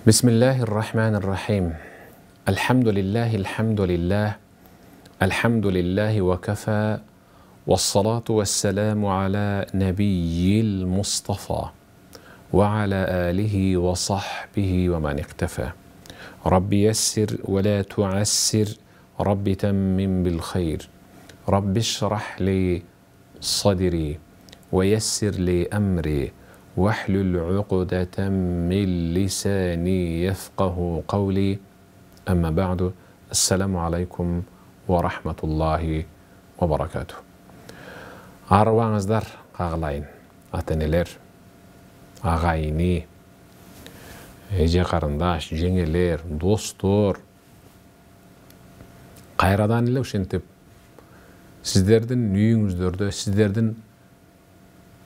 Bismillahirrahmanirrahim. Elhamdülillah. Elhamdülillahi ve kafa. Vessalatu vesselamu ala nebiyyil Mustafa. Ve ala alihi ve sahbihi ve men iktefa. Rabbi yessir ve la tuassir. Rabbi temmim bil hayr. Rabbi şrah li sadri ve yessir li emri. وَاحْلُلْ عُقْدَةً مِنْ لِسَانِي يَفْقَهُ قَوْلِي أَمَّا بَعْدُ السَّلَامُ عَلَيْكُمْ وَرَحْمَةُ اللّٰهِ وَبَرَكَاتُهُ. Arvağınızlar ağlayın, ateneler, ağayini, ece karındaş, jengeler, dostor, kayradan ile uşentip, sizlerden үйүңүздөрдө, sizlerden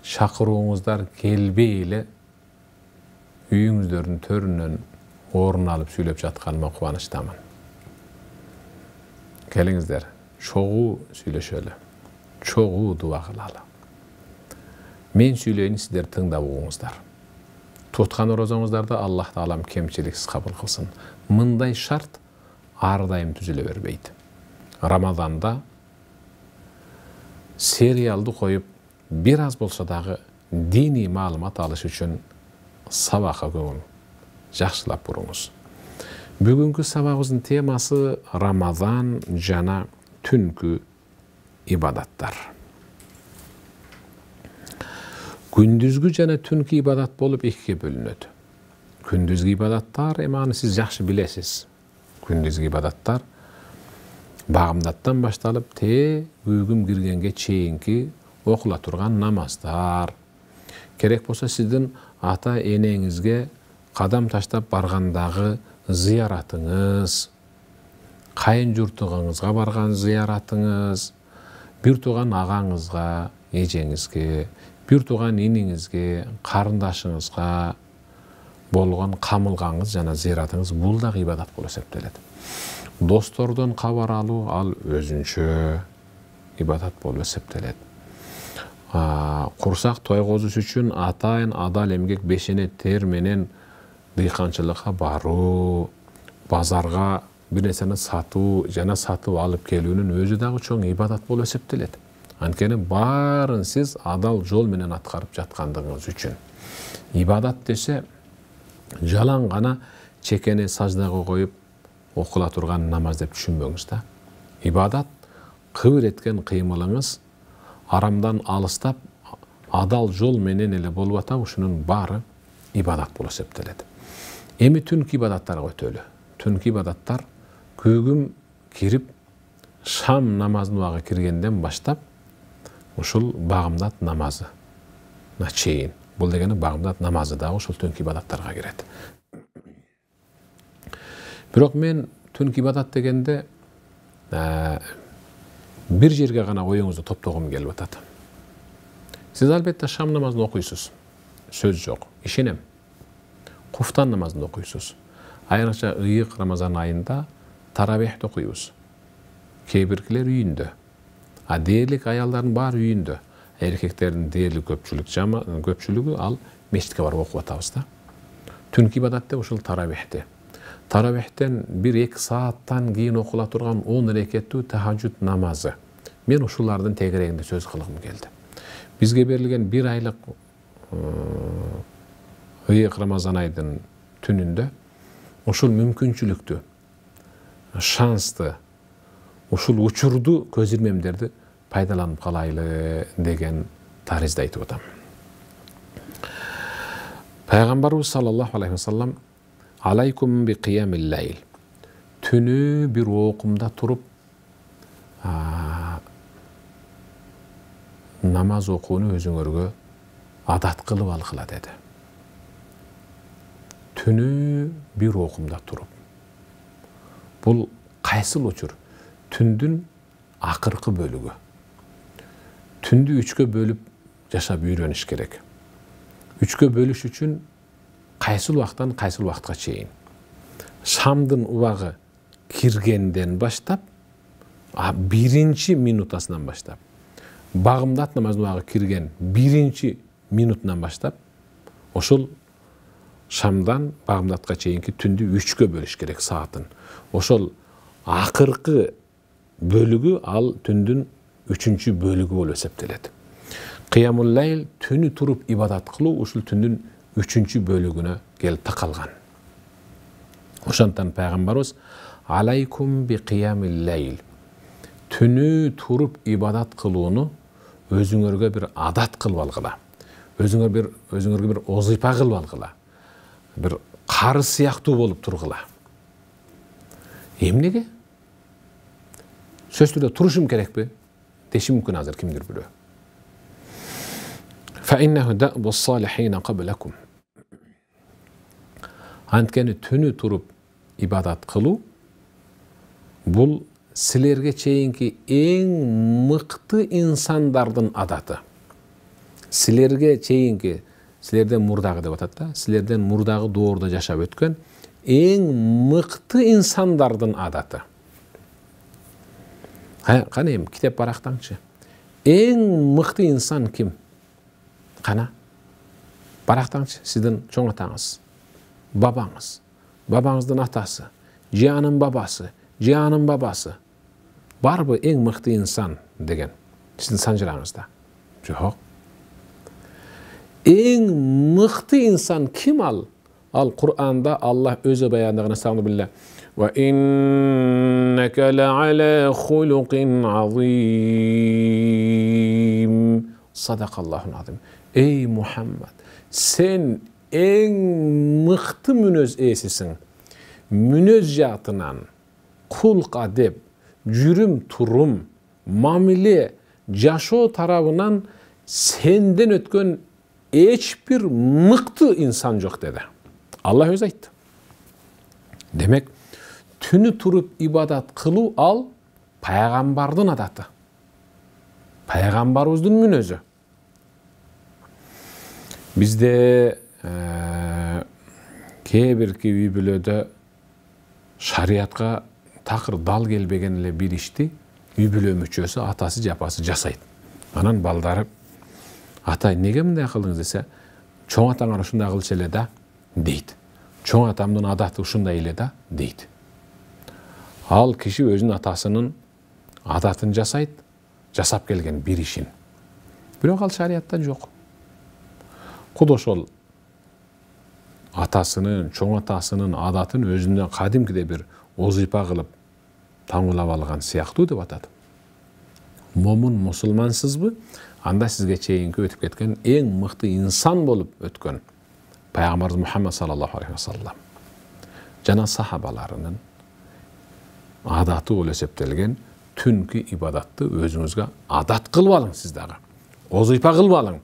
шақыруыңыздар келбейлі үйіңіздердің төрінен орын алып сөйлеп жатқаныма қуаныштамын. Келіңіздер, чоғу сөйлешелі, чоғу дуа қылалы. Мен сөйлейін, сіздер тыңдап оңыздар. Тұтқан оразаңыздарды Аллах Таалам кемшіліксіз қабыл қылсын. Мындай шарт ардайым түзіле бербейді. Рамазанда сериалды қойып, bir az bolsa dağı dini malumat alış üçün sabaqa көңіл жақсылап бұрыңыз. Бүгінгі сабағымыздың темасы Рамазан жана түнгі ибадаттар. Күндүзгі жана түнгі ибадат болып екіге бөлінеді. Күндүзгі ибадаттар, аны сіз жақсы білесіз. Күндүзгі ибадаттар бағымдаттан башталып, бүгін кіргенге чейінки оқыла тұрған намаздар. Керек болса сіздің ата енеңізге қадам таштап барғандағы зияратыңыз, қайын жұртығыңызға барған зияратыңыз, бір туған ағаңызға, ежеңізге, бір туған енеңізге, қарындашыңызға болған қамылғаңыз жана зияратыңыз бұл да ғибадат болып есептеледі. Достордон хабар алу ал өзүнчө ибадат болып есептеледі. Құрсақ тойғозуш үшін атайын адал эмгек бешене тер менен дыйканчылыкка баруу, базарға бир нерсени сатуу жана сатып алып келүүнүн өзү дагы чоң ибадат болуп эсептелет. Анткени баарын сиз адал жол менен аткарып жаткандыгыңыз үчүн. Ибадат десе жалаң гана чекени саждага коюп окула турган намаз деп түшүнбөңүз да. Ибадат кыбыр эткен кыймылыңыз арамдан алыстап, адал жол менен эле болуп ата, ушунун баары ибадат болуп эсептелет. Эми түнкү ибадаттарга өтөлү. Түнкү ибадаттар көгүм кирип, шам намазын убагы киргенден баштап, ушул багымдат намазы чейин. Бул дегени багымдат намазы дагы ушул түнкү ибадаттарга кирет. Бирок мен түнкү ибадат дегенде bir жерге гана оюңузду топтогум келип атат. Сиз албетте шам намазын окуйсуз. Сөз жок. Ишенем. Куфтан намазын окуйсуз. Айрыкча ыйык Рамазан айында таравихти окуйбуз. Кейбиркилер үйүндө. Дээрлик аялдардын баары үйүндө. Эркектердин дээрлик көпчүлүгү ал мечитке барып окуп атабыз да. Түнкү ибадат деп ушул таравихти. Таравихтен 1-2 сааттан кийин окула турган 10 рекеттүү тахажжуд намазы. Мен ушулардын тегерегинде сөз кылгым келди. Бизге берилген 1 айлык ыйык Рамазан айдын түнүндө ушул мүмкүнчүлүктү, шансты, ушул учурду көзирмемдерди пайдаланып калайлы деген таризди айтып атам. Пайгамбарыбыз саллаллаху алейхи ва саллам алайкум би қиямил лайл. Түнү бир окумда туруп намаз окууну өзүңөргө адат кылып алгыла деди. Түнү бир окумда туруп. Бул кайсыл учур? Түндүн акыркы бөлүгү. Түндү 3кө бөлүп жашап үйрөнүш керек. 3кө бөлүш үчүн кайсыл убактан кайсыл убакытка чейин. Шамдын убагы киргенден баштап, 1 минутасынан баштап, багымдат намазын убагы кирген 1 минутунан баштап, ошол Шамдан Бағымдатқа чейинки түндү 3-кө бөлүш керек саатын. Ошол акыркы бөлүгү ал түндүн 3-чү бөлүгү болуп эсептелет. Кыямул лайл түнү туруп ибадат кылуу ушул түндүн 3-чү бөлүгүнө келип такалган. Ошондон пайгамбарыбыз алайкум би кыямил лайл, түнү туруп ибадат кылууну өзүңөргө бир адат кылып алгыла. Өзүңөргө бир озыйпа кылып алгыла. Бир карыз сыяктуу болуп тургула. Эмнеге? Сөз түрдө турушум керекпи? Деши мүмкүн азыр кимдир бирөө. Фаиннаху дабу салихина каблакум. Анткени түнү туруп ибадат кылуу бул силерге чейинки эң мыкты инсандардын адаты. Силерге чейинки, силерден мурдагы деп атат да, силерден мурдагы доордо жашап өткөн эң мыкты инсандардын адаты. Кана эми китеп барактаңчы. Эң мыкты инсан ким? Кана? Барактаңчы, сиздин чоң атаңыз, бабаңыз, бабаңыздын атасы, же анын бабасы, же анын бабасы. Барбы эң мыкты инсан деген? Сиздин санжыраңызда. Жок. Эң мыкты инсан ким ал? Ал Кур'анда Аллах өзү баяндаган сагыны биле. Ва иннака лa'ala хулуқин азим. Садақаллахул азим. Эй Мухаммад, сен эң мыкты мүнөз ээсисиң. Мүнөз жаатынан, кулк адеп, жүрүм турум, мамиле, жашоо тарабынан сенден өткөн эч бир мыкты инсан жок деди. Аллах өзү айтты. Демек, түнү туруп ибадат кылуу ал пайгамбардын адаты. Пайгамбарыбыздын мүнөзү. Бизде кээ бирки үй бүлөдө шариятка такыр дал келбеген эле бир ишти үй бүлө мүчөсү, атасы же апасы жасайт. Анан балдары атай неге мындай кылдыңыз десе, чоң атаңар ушундай кылчу эле да дейт. Чоң атамдын адаты ушундай эле да дейт. Ал киши өзүнүн атасынын адатын жасайт, жасап келген бир ишин. Бирок ал шариятта жок. Куд ошол атасынын, чоң атасынын адатын өзүнөн кадимкидей бир озыйпа кылып таңуулап алган сыяктуу деп атат. Момун мусулмансызбы? Анда сизге чейинки өтүп кеткен эң мыкты инсан болуп өткөн пайгамбарыбыз Мухаммад саллаллаху алейхи вассалам жана сахабаларынын адаты болуп эсептелген түнкү ибадатты өзүңүзгө адат кылып алың сиз дагы. Озыйпа кылып алың.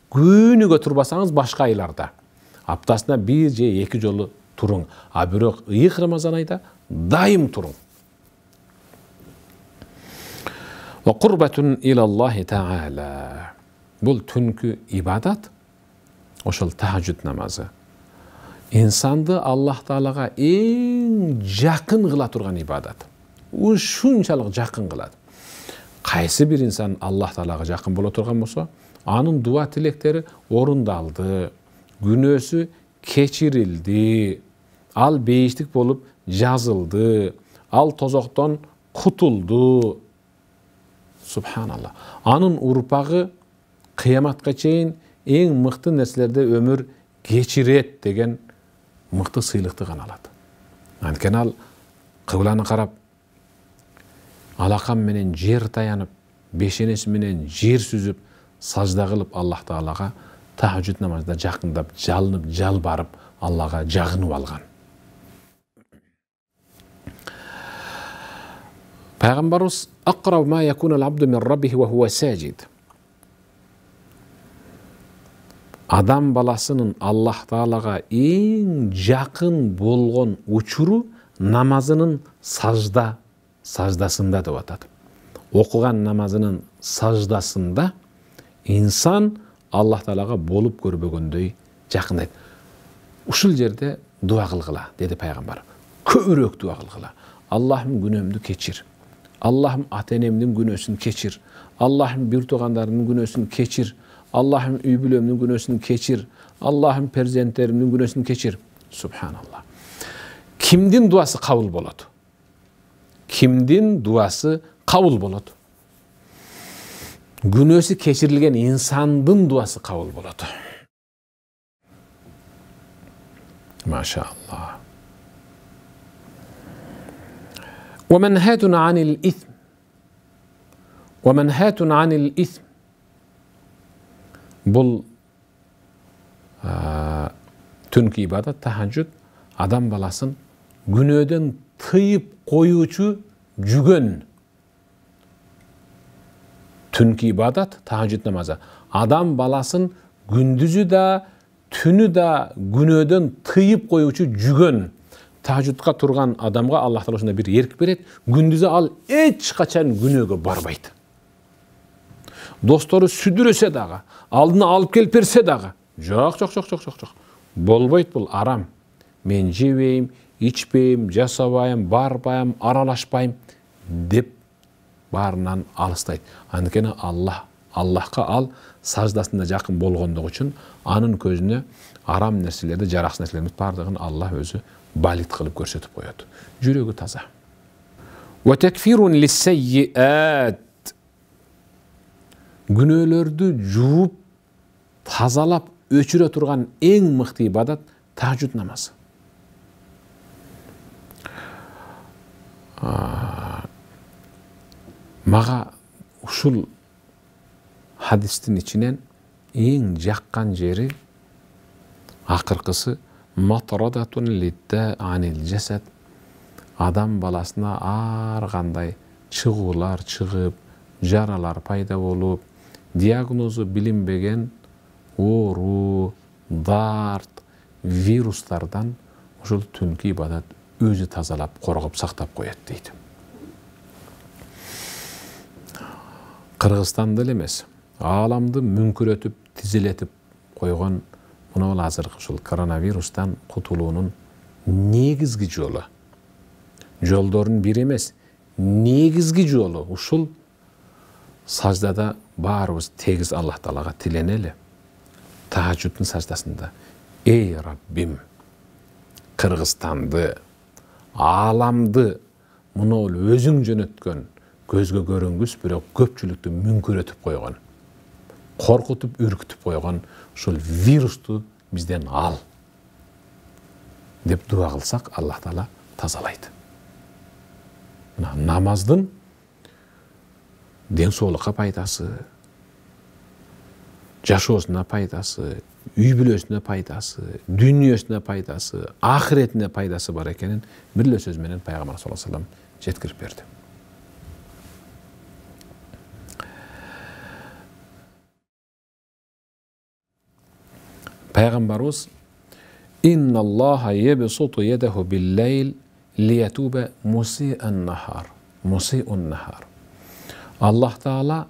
Күнүгө турбасаңыз башка айларда аптасына 1 же 2 жолу туруң. А бирок ыйык Рамазан айда дайым туруң. Ва курбатун илаллахи таала. Бул түнкү ибадат, ошол тахажжуд намазы. Инсанды Аллах Таалага эң жакын кыла турган ибадат. Ушунчалык жакын кылат. Кайсы бир инсан Аллах Таалага жакын боло турган болсо, анын дуа тилектери орундалды, күнөөсү кечирилди, ал бейиштик болуп жазылды, ал тозоктон кутулду. Субханалла. Анын урпагы кыяматка чейин эң мыкты нерселерде өмүр кечирет деген мыкты сыйлыкты гана алат. Анткени ал кыбланы карап, алакам менен жер таянып, бешенеси менен жер сүзүп, сажда кылып Аллах Таалага тахажжуд намазда жакындап, жалынып, жалбарып Аллага жагынып алган. Пайгамбарыбыз акраб ма якунул абду мин раббихи ва хува сажид. Адам баласынын Аллах Таалага эң жакын болгон учуру намазынын саждасында деп атат. Окуган намазынын саждасында инсан Аллах Таалага болуп көрбөгөндөй жакындайт. Ушул жерде дуа кылгыла, деди пайгамбар. Көбүрөөк дуа кылгыла. Аллахым күнөөмдү кечир. Аллахым ата-энемдин күнөөсүн кечир. Аллахым бир туугандарымдын күнөөсүн кечир. Аллахым үй бүлөмдүн күнөөсүн кечир. Аллахым перзенттеримдин күнөөсүн кечир. Subhanallah. Kimdin duası kabul boladı? Kimdin duası kabul boladı? Günösü keçirilgen insandın duası kabul boladı. Maşallah. وَمَنْهَاتٌ عَنِ الْإِثْمِ وَمَنْهَاتٌ عَنِ الْإِثْمِ Bul tünkü ibadet, tahajjud, adam balasın günöden tıyıp koyucu cügön. Tünkü ibadet, tahajjud namazı. Adam balasın gündüzü da, tünü da günöden tıyıp koyucu cügön. Tahajjudga turgan adamga Allah Taala şunda bir erk beret, gündüzü al hiç kaçan günöge barbaydı. Dostları südürese dağı, aldına alıp kelip berse dağı. Жоқ. Bolbayt bul aram. Men jebeyim, içpeyim, jasabайым, barbayım, aralaşpayım dep barынан alыстayт. Andikene Allah'a al sajdasında jakın bolgondugu üçün anın közüne aram nerselerde, jaraks nerselerde bardığın Allah özü balit kılıp görsetip koyadu. Jüregi taza. Ve tekfirun lis-seyyiat. Günölördü juup tazalap öçüre turgan en mıқты ibadat tahajjud namazı. Maga uşul hadistin içinen en jakkan jeri akırkısı matradatun lidda anil jasad. Adam balasına arganday çıgılar çıgıp, jaralar payda bolup, diagnozu bilinbegen oru, dart, viruslardan uşul tünkü ibadat özü tazalap, korgup, saktap koyat deydi. Kırgızstanda emes, alamdı münküretip, tiziletip koygan muna azırkı uşul koronavirustan kutuluğunun negizgi jolu. Joldorun bir emes, negizgi jolu uşul sajdada barыбыз tegiz Allah Taalaga tileneli. Tahajjudun sajdasında ey Rabbim, Kırgızstandı, alamdı muna ol özüň jönötkön, gözgö görüngüs birok köpçülükti münküretip koygan, korkutup ürkütüp koygan uşul virustu bizden al dep dua kılsak Allah Taala tazalaydı. Namazdın densoğlukka paydası, jaşoosuna paydası, üy-bülösüne paydası, dünyösüne paydası, ahiretine paydası bar ekenin birle söz menen Peygamber sallallahu aleyhi ve sellem jetkirip berdi. Peygamberimiz İnnallaha yebsutu yedehu bil-leyl liyetube musi'an nahar. Allah Taala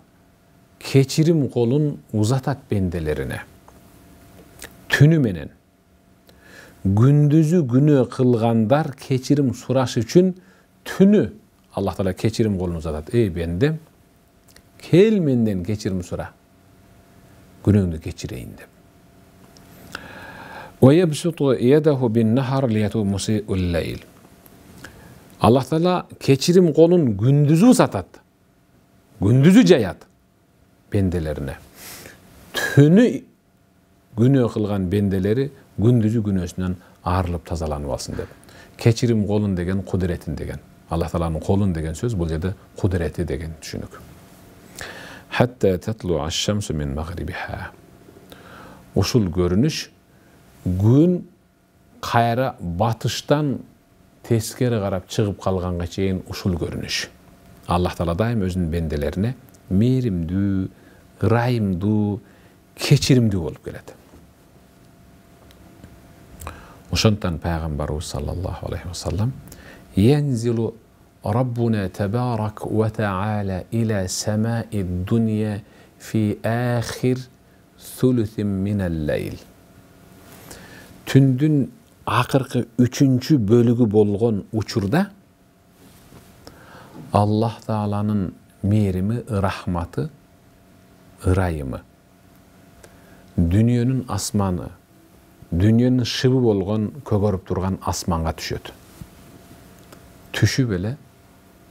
keçirim kolun uzatat bendelerine. Tünü menen gündüzü günü kılgandar keçirim suraş üçün tünü Allah Taala keçirim kolunu uzatat. Ey bendem, kel menden keçirim sura. Günüňdi keçireyin dep. Ve yebsutu yedehu bin nahar liyetube musi'ul leyl. Allah Taala keçirim kolun gündüzü uzatat. Gündüzü jayat bendelerine. Tünü günü kılgan bendeleri gündüzü günösünden arılıp tazalanıp alsın dep. Keçirim kolun degen kudretin degen. Allah Taala'nın kolun degen söz bu yerde kudreti degen düşünük. Hatta tetlu'a şemsu min magribiha. Uşul görünüş gün kayra batıştan teskeri karap çıkıp kalganga çeyin uşul görünüş. Allah Taala daim özünün bendelerine merimdүү, ırайымдуу, keçirimdүү bolup keledi. Oşondan Peygamberimiz sallallahu aleyhi ve sellem yenzilu Rabbuna tebarak ve teala ila semai dunya fi ahir thuluthim minel leyl. Tündün akırkı 3. bölügü bolgon uçurda Allah Taala'nın merimi, rahmatı, ırайымı, dünyanın asmanı, Dünyanın şıbı bolğan kөгөрүp турган асманга түшөт. Түшүп эле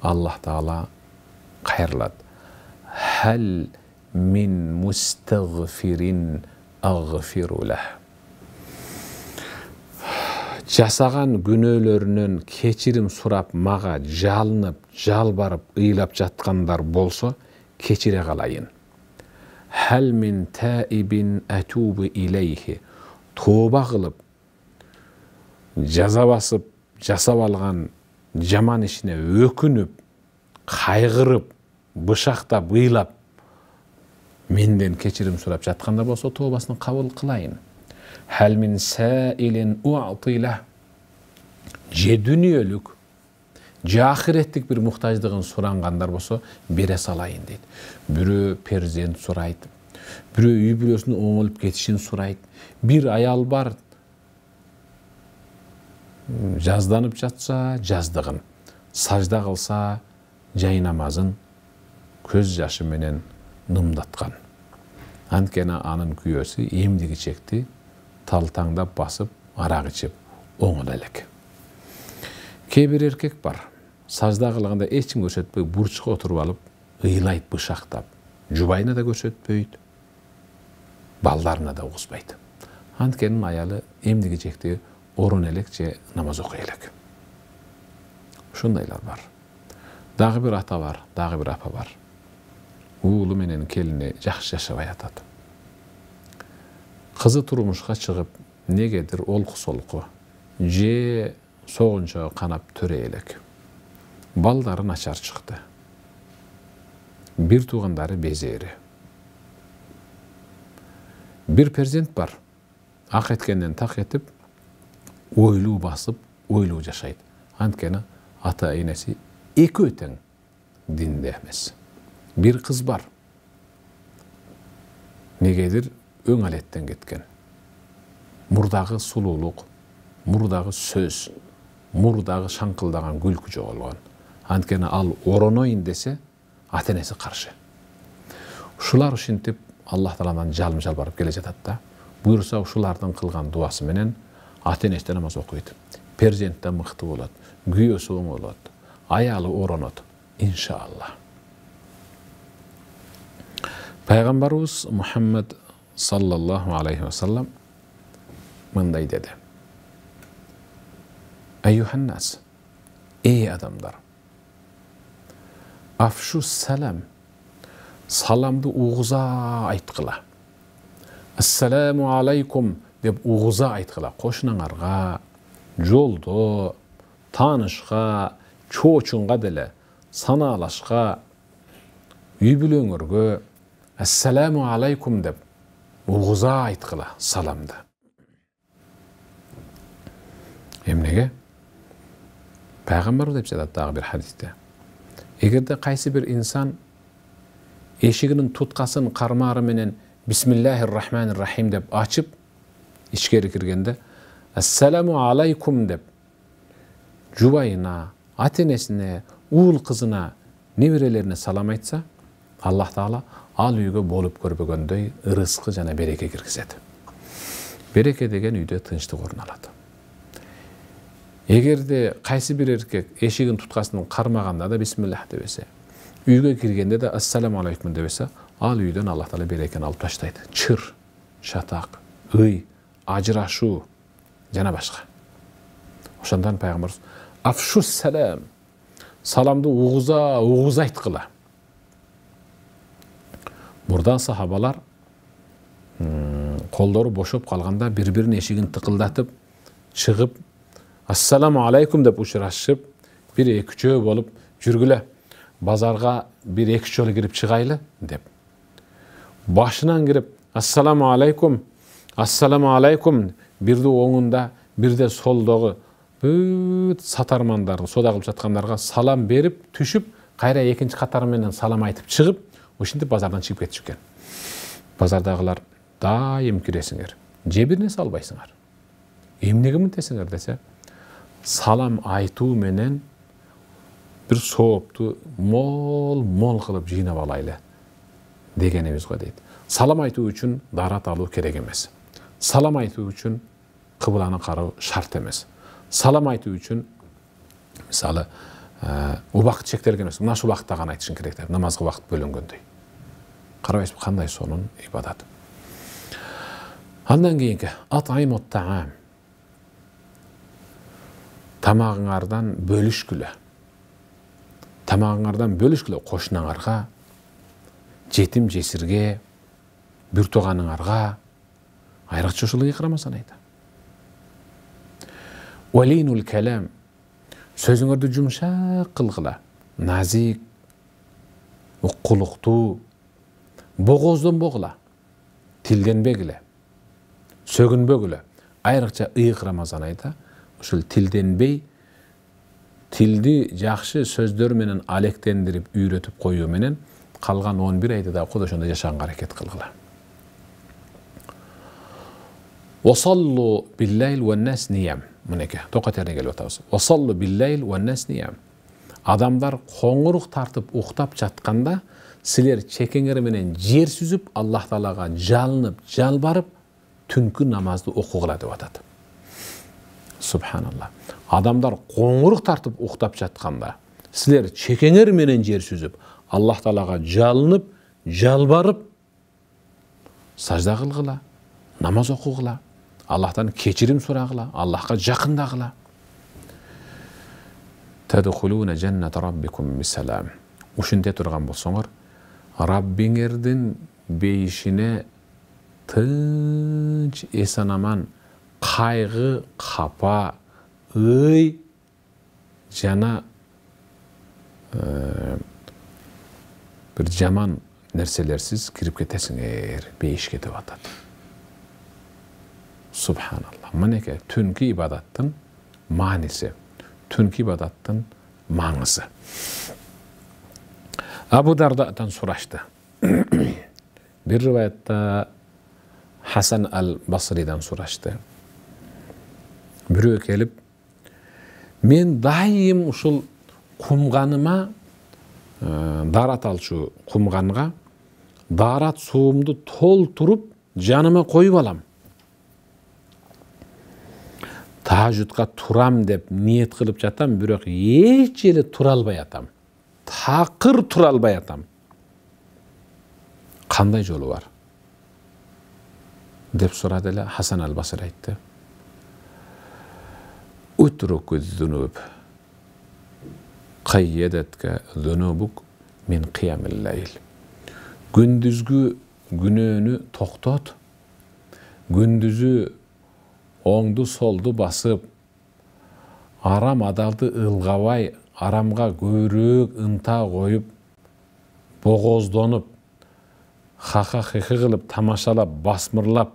Аллах Таала кайрылат. Хал мин мустагфирин агфиру лах. Жасаган күнөөлөрүнөн кечирим сурап мага жалынып, жалбарып, ыйлап жаткандар болсо кечире калайын. Хал мин таибин атубу илейхи. Тооба кылып, жаза басып, жасап алган жаман ишине өкүнүп, кайгырып, бышактап, ыйлап, менден кечирим сурап жатканда болсо тообасын кабыл кылайын. Хал мин саилин уатила. Же дүниөлүк, же ахиреттик бир муктаждыгын сурангандар болсо бере салайын дейт. Бирөө перзент сурайт, бирөө үй бүлөсүнүн оңолуп кетишин сурайт. Bir ayal бар, жазданып жатса жаздығын, сажда кылса жай намазын көз жашы менен нымдатқан. Анткени анын күйөөсү эмдиги чекти талтаңдап басып, арак ичип оңол элек. Кээ бир эркек бар, сажда кылганда эч ким көрсөтпөй бурчка отуруп алып, ыйлайт, бышактап, жубайына да көрсөтпөйт, балдарына да угузбайт. Анткенин аялы эмдиги чекти орун элек же намаз окуй элек. Ушундайлар бар. Дагы бир ата бар, дагы бир апа бар. Уулу менен келини жакшы жашабай атат. Кызы турмушка чыгып, негедир олку-солку же согунчо канап төрөй элек. Балдары начар чыкты. Бир туугандары безери. Бир перзент бар. Ак эткенден так этип, ойлуу басып, ойлуу жашайт. Анткени ата энеси экөө тең динде эмес. Бир кыз бар. Негедир өң алеттен кеткен. Мурдагы сулуулук, мурдагы сөз, мурдагы шаңкылдаган күлкү жоголгон. Анткени ал оронойын десе, ата энеси каршы. Ушулар ушинтип Аллах Тааладан жалым жалбарып келе жатат да. Буйрса ушулардын кылган дуасы менен ата энеси намаз окуйт. Перзент да мыкты болот, күйөөсү оңолот, аялы оронот. Иншалла. Пайгамбарыбыз Мухаммад саллаллаху алейхи ва саллам мындай деди. Айюханнас, эй адамдар, афшу салам, саламды угуза айткыла. Ассаламу алейкум деп угуза айткыла. Кошунаңарга, жолдо, таанышка, чоочунга деле, санаалашка, үй бүлөңөргө ассаламу алейкум деп угуза айткыла саламды. Эмнеге? Пайгамбар деп жатат дагы бир хадисте. Эгерде кайсы бир инсан эшигинин туткасын кармаары менен Бисмиллахир-рахманир-рахим деп ачып, ичкери киргенде ассаламу алейкум деп жубайына, ата энесине, уул кызына, неберелерине салам айтса, Аллах Таала ал үйгө болуп көрбөгөндөй ырыскы жана береке киргизет. Береке деген үйдө тынчтык орун алат. Эгерде кайсы бир эркек эшигин туткасынын кармаганда да бисмиллах дебесе, үйгө киргенде да ассаламу алейкум дебесе, ал үйдөн Аллах Таала берекени алып таштайт. Чыр, шатак, ый, ажырашуу жана башка. Ошондон пайгамбарыбыз афшу салам, саламды угуза айткыла. Мурда сахабалар колдору бошоп калганда бири-биринин эшигин тыкылдатып, чыгып, ассаламу алейкум деп учурашып, бир экичөө болуп жүргүлө. Базарга бир эки жолу кирип чыгайлы деп. Башынан кирип ассаламу алейкум, бирди оңунда, бирде солдогу бүт сатармандарды, сода кылып жаткандарга салам берип, түшүп, кайра экинчи катары менен салам айтып чыгып, ушинтип базардан чыгып кетишкен. Базардагылар дайым киресиңер, же бир нерсе албайсыңар. Эмнеге мынтесиңер десе, салам айтуу менен бир соопту мол кылып жыйнап алайлы дегенибиз го дейт. Салам айтуу үчүн дарат алуу керек эмес. Салам айтуу үчүн кыбланы кароо шарт эмес. Салам айтуу үчүн мисалы убакыт чектелген эмес. Мына ушул убакытта гана айтышың керек деп, намазга убакыт бөлөнгөндөй. Карабайсызбы кандай сонун ибадат. Андан кийинки ат'имут таам. Тамагыңардан бөлүшкүлө. Тамагыңардан бөлүшкүлө кошунаңарга, жетим жесирге, бир тууганыңарга айрыкча ушул ыйкырамасан айта. Валинул калам. Сөзүңөрдү жумшак кылгыла. Назик, уккулуктуу, богоздонбогула. Тилденбегиле. Сөгүнбөгүлө. Айрыкча ыйкырамасан айта. Ушул тилденбей, тилди жакшы сөздөр менен алектендирип үйрөтүп коюу менен калган 11 айды да кодошондо жашаганга аракет кылгыла. Wasallu bil-layl wan-nas niyam. Мынеке, токатерине келип атабыз. Wasallu bil-layl wan-nas niyam. Адамдар коңурук тартып уктап жатканда, силер чекеңер менен жер сүзүп, Аллах Таалага жалынып, жалбарып, түнкү намазды окугула деп атат. Субханалла. Адамдар коңурук тартып уктап жатканда, силер чекеңер менен жер сүзүп, Аллах Таалага жалынып, жалбарып, сажда кылгыла, намаз окугула, Аллахтан кечирим сурагыла, Аллахка жакындагыла. Тадхулуна жаннат раббикум бисалам. Ушинте турган болсоңор, Раббиңердин бейишине тынч, эсанаман, кайгы, капа, ый жана бир жаман нерселерсиз кирип кетесиңер, бейишке деп атат. Субханалла. Мынеке түнкү ибадаттын мааниси, түнкү ибадаттын маңызы. Абу Дардадан сурашты. Бир риваятта Хасан ал-Басридан сурашты. Бирөө келип, мен дайым ушул кумганыма, дарат алчу кумганга, дарат суумду толтуруп, жаныма коюп алам. Тажудка турам деп ниет кылып жатам, бирок эч эле тура албай атам. Такыр тура албай атам. Кандай жолу бар? Деп сурады эле Хасан ал-Басри айтты. Утруку зунуб. Кайядатка зунубук мин киямил лайл. Күндүзгү күнөөнү токтот. Күндүзү оңду солду басып, арам адалды ылгабай, арамга көбүрөөк ынта коюп, богоздонуп, ха-ха-хи-хи кылып, тамашалап, басмырлап,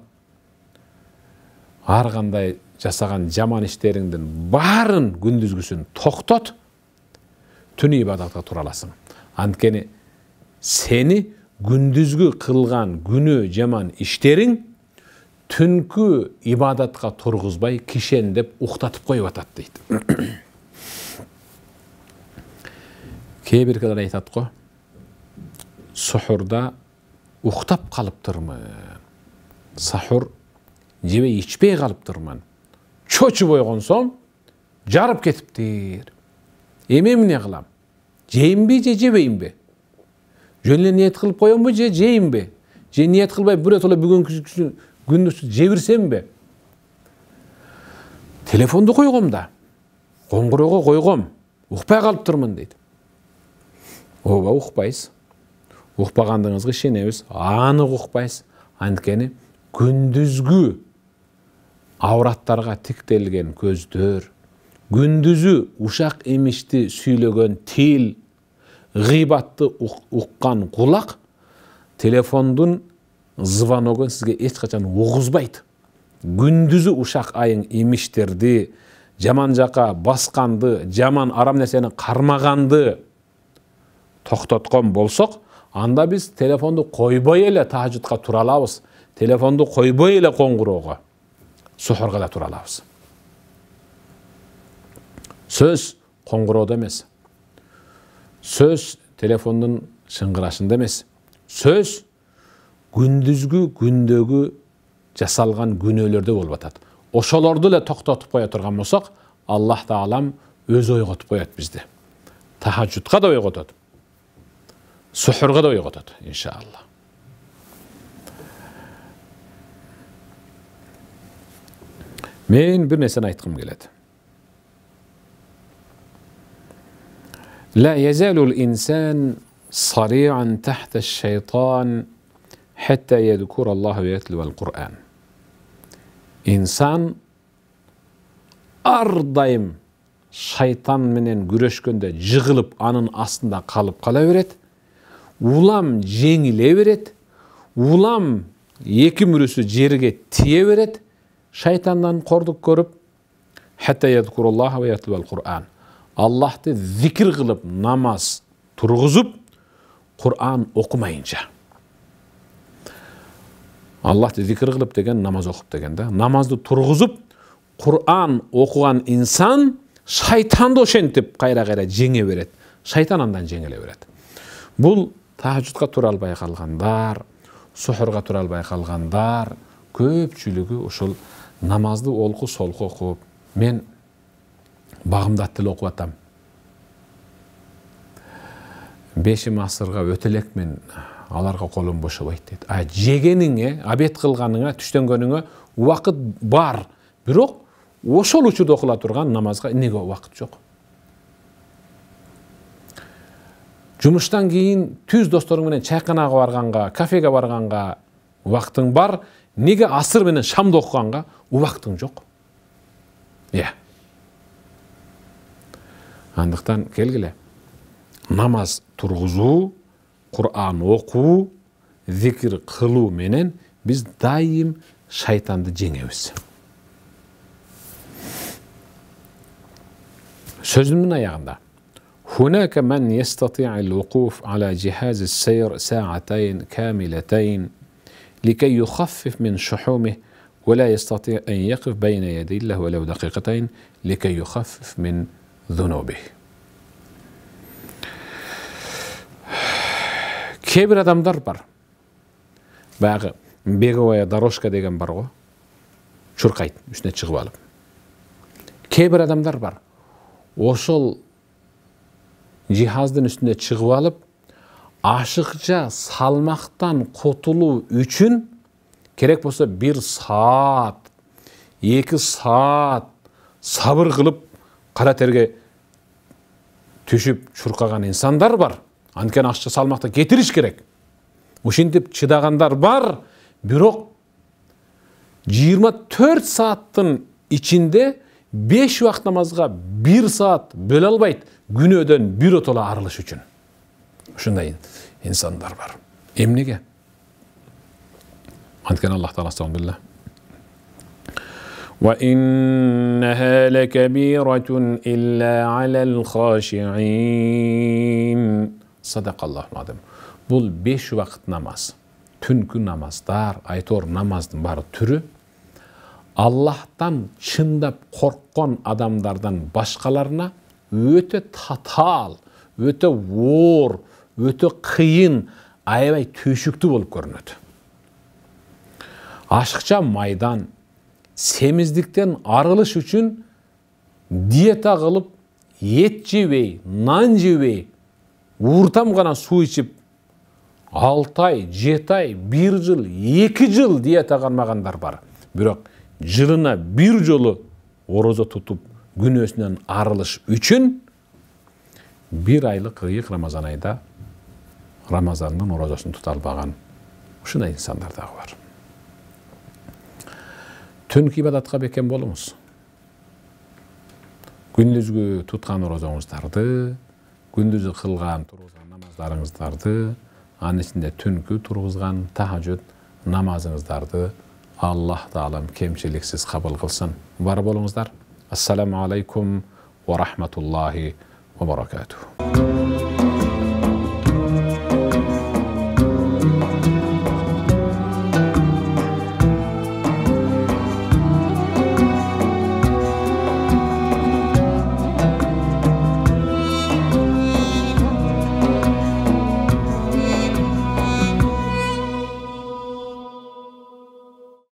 ар кандай жасаган жаман иштериңдин баарын күндүзгүсүн токтот, түн ибадатка тура аласың. Анткени сени күндүзгү кылган күнөө жаман иштериң түнкү ибадатка тургузбай кишен деп уктатып коюп атат дейт. Кээ биркелер айтат го, сухурда уктап калыптырмын. Сахур жебей ичпей калыптырмын. Чочуп ойгонсом жарып кетиптир. Эми эмне кылам? Жейинби же жебейинби? Жөн эле ниет кылып коемби же жейинби? Же ниет кылбай бирөтөлө бүгүнкү күндүз жебирсемби? Телефонду койгом да. Коңгуроого койгом. Укпай калыптырмын дейт. Ооба укпайсыз. Укпагандыгыңызга ишенебиз. Анык укпайсыз. Анткени күндүзгү авраттарга тиктелген көздөр, күндүзү ушак эмишти сүйлөгөн тил, гыйбатты уккан кулак телефондун звоногун сизге эч качан угузбайт. Күндүзү ушак айың эмиштерди, жаман жака басканды, жаман арам нерсени кармаганды токтоткон болсок, анда биз телефонду койбой эле тажудка тура алабыз. Телефонду койбой эле коңгуроого, сухурга да тура алабыз. Сөз коңгуроодо эмес. Сөз телефондун шыңгырашында эмес. Сөз күндүзгү күндөгү жасалган күнөөлөрдө болуп атат. ошолорду эле токтотуп кое турган болсок, Аллах Таалам өзү ойготуп коет бизди. Тахажжудка да ойготот. Сухурга да ойготот, иншалла. Мен бир нерсени айткым келет. لا يزال الإنسان صريعا تحت الشيطان حتى يذكر الله ويتلو القرآن. İnsan ardayım шайтан менен күрөшкөндө жыгылып анын астында калып кала берет. Улам жеңиле берет. Улам эки мүрөсү жерге тие берет. Шайтандан кордук көрүп, хатта ядкуруллаха ва ятлул Кур'ан. Аллахты зикир кылып, намаз тургузуп, Кур'ан окумайынча. Аллахты зикир кылып деген намаз окуп деген да. Намазды тургузуп, Кур'ан окуган инсан шайтанды ошентип кайра-кайра жеңе берет. Шайтан андан жеңеле берет. Бул тахажжудка тура албай калгандар, сухурга тура албай калгандар көпчүлүгү ушул намазды олку солку окуп, мен багымдат тил окуп атам. 5-асырга өтө элекмин, аларга колум бошобойт дейт. А жегениңе, абет кылганыңа, түштөнгөнүңө убакыт бар. Бирок ошол учурда окула турган намазга эмнеге убакыт жок? Жумуштан кийин түз досторуң менен чайканага барганга, кафеге барганга убактың бар, неге асыр менен шамды окуганга убактың жок? Андыктан келгиле. Намаз тургузуу, Кур'ан окуу, зикир кылуу менен биз дайым шайтанды жеңебиз. Сөзүмдүн аягында هناك من يستطيع الوقوف على جهاز السير ساعتين كاملتين لكي يخفف من شحومه ولا يستطيع أن يقف بين يدي الله ولو دقيقتين لكي يخفف من ذنوبه. Кейбір адамдар бар. Баягы беговая дорожка деген бар го. Чуркайт, үстүнө чыгып алып. Кейбір адамдар бар. Ошол жихаздын үстүнө чыгып алып, ашыкча салмактан кутулуу үчүн керек болсо 1 саат, 2 саат сабыр кылып кара терге түшүп чуркаган инсандар бар. Анткени ашыкча салмакта кетириш керек. Ушинтип чыдагандар бар, бирок 24 сааттын ичинде 5 убакыт намазга 1 саат бөлө албайт, күнөөдөн биротоло арылыш үчүн. Ушундай инсандар бар. Эмнеге? Анткени Аллах Таала сабилла. Wa innaha lakabiratun illa 'alal khashi'in. Sadaqallahu azim. Бул 5 убакыт намаз, түнкү намаздар, айтор намаздын бары түрү Аллахтан чындап корккон адамдардан башкаларына өтө татаал, өтө оор, өтө кыйын, аябай түйшүктүү болуп көрүнөт. Ашыкча майдан, семиздиктен арылыш үчүн диета кылып, эт жебей, нан жебей, ууртам гана суу ичип 6 ай, 7 ай, 1 жыл, 2 жыл диета кармагандар бар. Бирок жылына 1 жолу орозо тутуп күнөөсүнөн арылыш үчүн 1 айлык ыйык Рамазан айда Рамазандын орозосун тута албаган ушундай инсандар дагы бар. Түнкү ибадатка бекем болуңуз. Күндүзгү туткан орозоңуздарды, күндүзү кылган тургузган намаздарыңыздарды, анын ичинде түнкү тургузган тахажжуд намазыңыздарды Аллах Таалам кемчиликсиз кабыл кылсын. Бар болуңуздар. Ассаламу алейкум ва рахматуллахи ва баракатух.